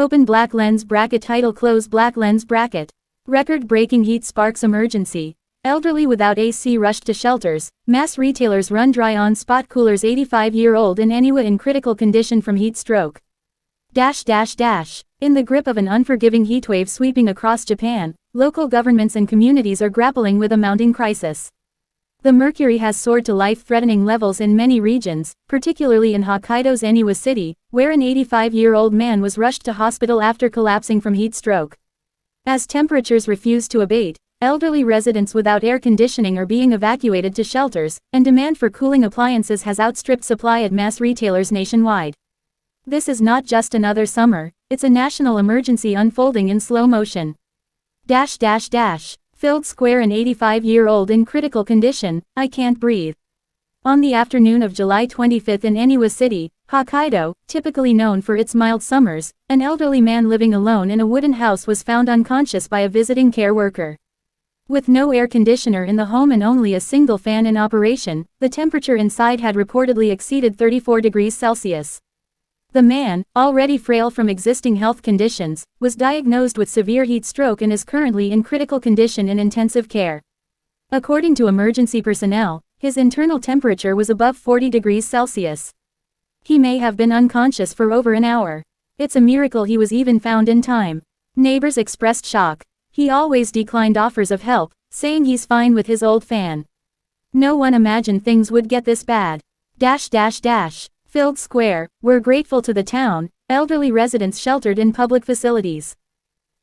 Open black lens bracket. Title close black lens bracket. Record-breaking heat sparks emergency. Elderly without AC rushed to shelters. Mass retailers run dry on spot coolers. 85-year-old in Eniwa in critical condition from heat stroke. In the grip of an unforgiving heatwave sweeping across Japan, local governments and communities are grappling with a mounting crisis. The mercury has soared to life-threatening levels in many regions, particularly in Hokkaido's Eniwa city, where an 85-year-old man was rushed to hospital after collapsing from heat stroke. As temperatures refuse to abate, elderly residents without air conditioning are being evacuated to shelters, and demand for cooling appliances has outstripped supply at mass retailers nationwide. This is not just another summer, it's a national emergency unfolding in slow motion. Filled square. An 85-year-old in critical condition, I can't breathe. On the afternoon of July 25 in Eniwa City, Hokkaido, typically known for its mild summers, an elderly man living alone in a wooden house was found unconscious by a visiting care worker. With no air conditioner in the home and only a single fan in operation, the temperature inside had reportedly exceeded 34 degrees Celsius. The man, already frail from existing health conditions, was diagnosed with severe heat stroke and is currently in critical condition in intensive care. According to emergency personnel, his internal temperature was above 40 degrees Celsius. He may have been unconscious for over an hour. It's a miracle he was even found in time. Neighbors expressed shock. He always declined offers of help, saying he's fine with his old fan. No one imagined things would get this bad. Filled square. We're grateful to the town, elderly residents sheltered in public facilities.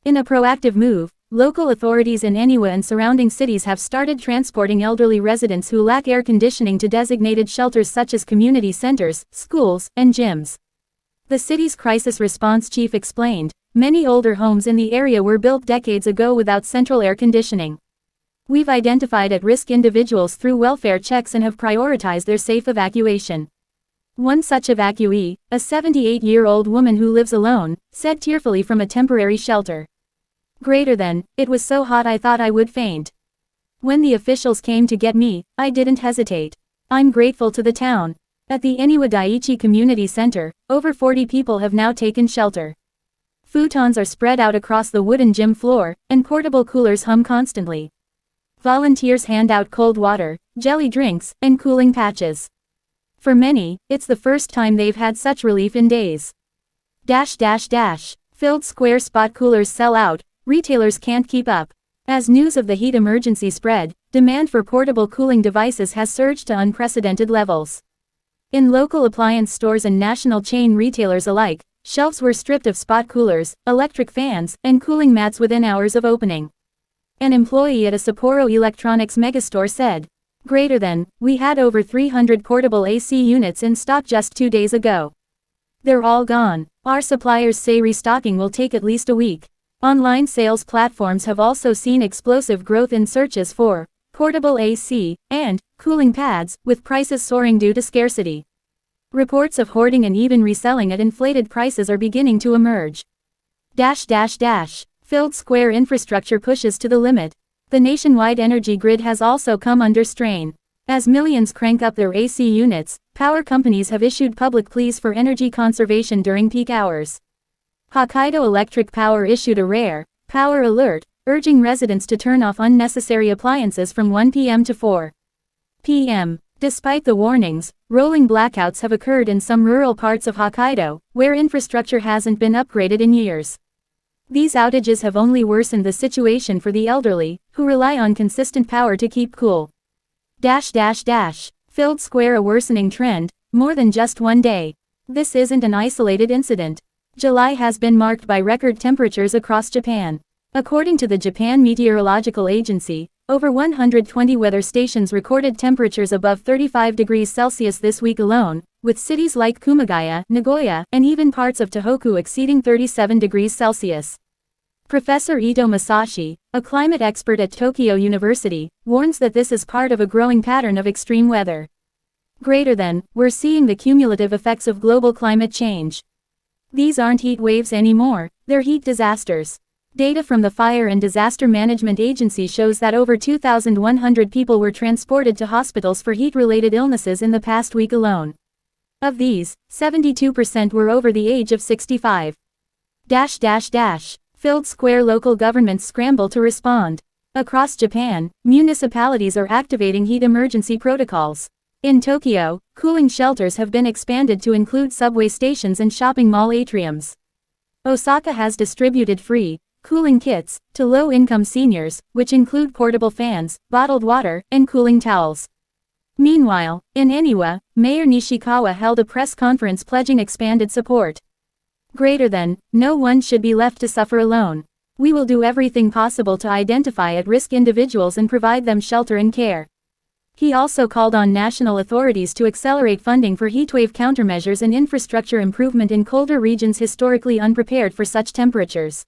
In a proactive move, local authorities in Eniwa and surrounding cities have started transporting elderly residents who lack air conditioning to designated shelters such as community centers, schools, and gyms. The city's crisis response chief explained, many older homes in the area were built decades ago without central air conditioning. We've identified at-risk individuals through welfare checks and have prioritized their safe evacuation. One such evacuee, a 78-year-old woman who lives alone, said tearfully from a temporary shelter. It was so hot I thought I would faint. When the officials came to get me, I didn't hesitate. I'm grateful to the town. At the Eniwa Daiichi Community Center, over 40 people have now taken shelter. Futons are spread out across the wooden gym floor, and portable coolers hum constantly. Volunteers hand out cold water, jelly drinks, and cooling patches. For many, it's the first time they've had such relief in days. Filled square. Spot coolers sell out, retailers can't keep up. As news of the heat emergency spread, demand for portable cooling devices has surged to unprecedented levels. In local appliance stores and national chain retailers alike, shelves were stripped of spot coolers, electric fans, and cooling mats within hours of opening. An employee at a Sapporo electronics megastore said, "We had over 300 portable AC units in stock just 2 days ago. They're all gone. Our suppliers say restocking will take at least a week." Online sales platforms have also seen explosive growth in searches for portable AC and cooling pads, with prices soaring due to scarcity. Reports of hoarding and even reselling at inflated prices are beginning to emerge. Filled square. Infrastructure pushes to the limit. The nationwide energy grid has also come under strain. As millions crank up their AC units, power companies have issued public pleas for energy conservation during peak hours. Hokkaido Electric Power issued a rare power alert, urging residents to turn off unnecessary appliances from 1 p.m. to 4 p.m. Despite the warnings, rolling blackouts have occurred in some rural parts of Hokkaido, where infrastructure hasn't been upgraded in years. These outages have only worsened the situation for the elderly, who rely on consistent power to keep cool. Filled square. A worsening trend, more than just one day. This isn't an isolated incident. July has been marked by record temperatures across Japan. According to the Japan Meteorological Agency, over 120 weather stations recorded temperatures above 35 degrees Celsius this week alone, with cities like Kumagaya, Nagoya, and even parts of Tohoku exceeding 37 degrees Celsius. Professor Ito Masashi, a climate expert at Tokyo University, warns that this is part of a growing pattern of extreme weather. We're seeing the cumulative effects of global climate change. These aren't heat waves anymore, they're heat disasters. Data from the Fire and Disaster Management Agency shows that over 2,100 people were transported to hospitals for heat-related illnesses in the past week alone. Of these, 72% were over the age of 65. Filled square local governments scramble to respond. Across Japan, municipalities are activating heat emergency protocols. In Tokyo, cooling shelters have been expanded to include subway stations and shopping mall atriums. Osaka has distributed free cooling kits to low-income seniors, which include portable fans, bottled water, and cooling towels. Meanwhile, in Eniwa, Mayor Nishikawa held a press conference pledging expanded support. No one should be left to suffer alone. We will do everything possible to identify at-risk individuals and provide them shelter and care. He also called on national authorities to accelerate funding for heatwave countermeasures and infrastructure improvement in colder regions historically unprepared for such temperatures.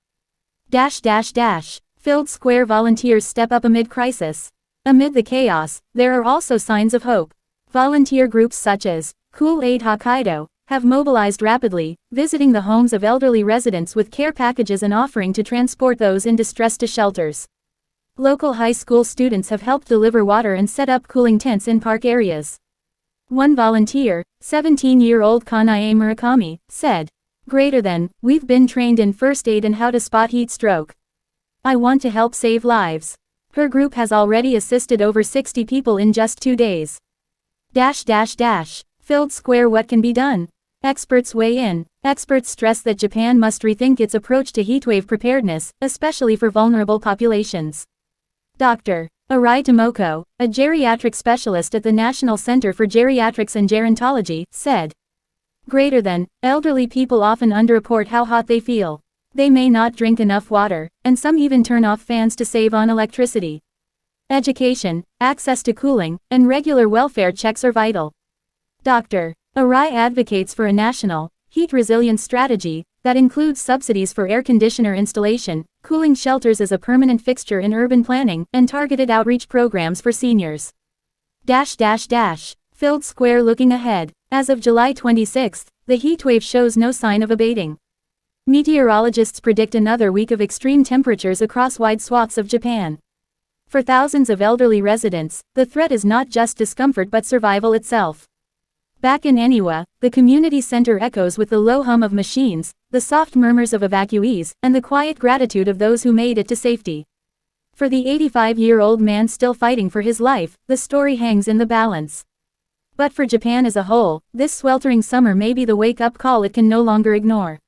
Filled square volunteers step up amid crisis. Amid the chaos, there are also signs of hope. Volunteer groups such as Cool Aid Hokkaido have mobilized rapidly, visiting the homes of elderly residents with care packages and offering to transport those in distress to shelters. Local high school students have helped deliver water and set up cooling tents in park areas. One volunteer, 17-year-old Kanae Murakami, said, "We've been trained in first aid and how to spot heat stroke. I want to help save lives." Her group has already assisted over 60 people in just 2 days. Filled square, what can be done? Experts weigh in. Experts stress that Japan must rethink its approach to heatwave preparedness, especially for vulnerable populations. Dr. Arai Tomoko, a geriatric specialist at the National Center for Geriatrics and Gerontology, said, "Elderly people often underreport how hot they feel. They may not drink enough water, and some even turn off fans to save on electricity. Education, access to cooling, and regular welfare checks are vital." Dr. Arai advocates for a national, heat resilience strategy that includes subsidies for air conditioner installation, cooling shelters as a permanent fixture in urban planning, and targeted outreach programs for seniors. Filled square, looking ahead. As of July 26, the heatwave shows no sign of abating. Meteorologists predict another week of extreme temperatures across wide swaths of Japan. For thousands of elderly residents, the threat is not just discomfort but survival itself. Back in Eniwa, the community center echoes with the low hum of machines, the soft murmurs of evacuees, and the quiet gratitude of those who made it to safety. For the 85-year-old man still fighting for his life, the story hangs in the balance. But for Japan as a whole, this sweltering summer may be the wake-up call it can no longer ignore.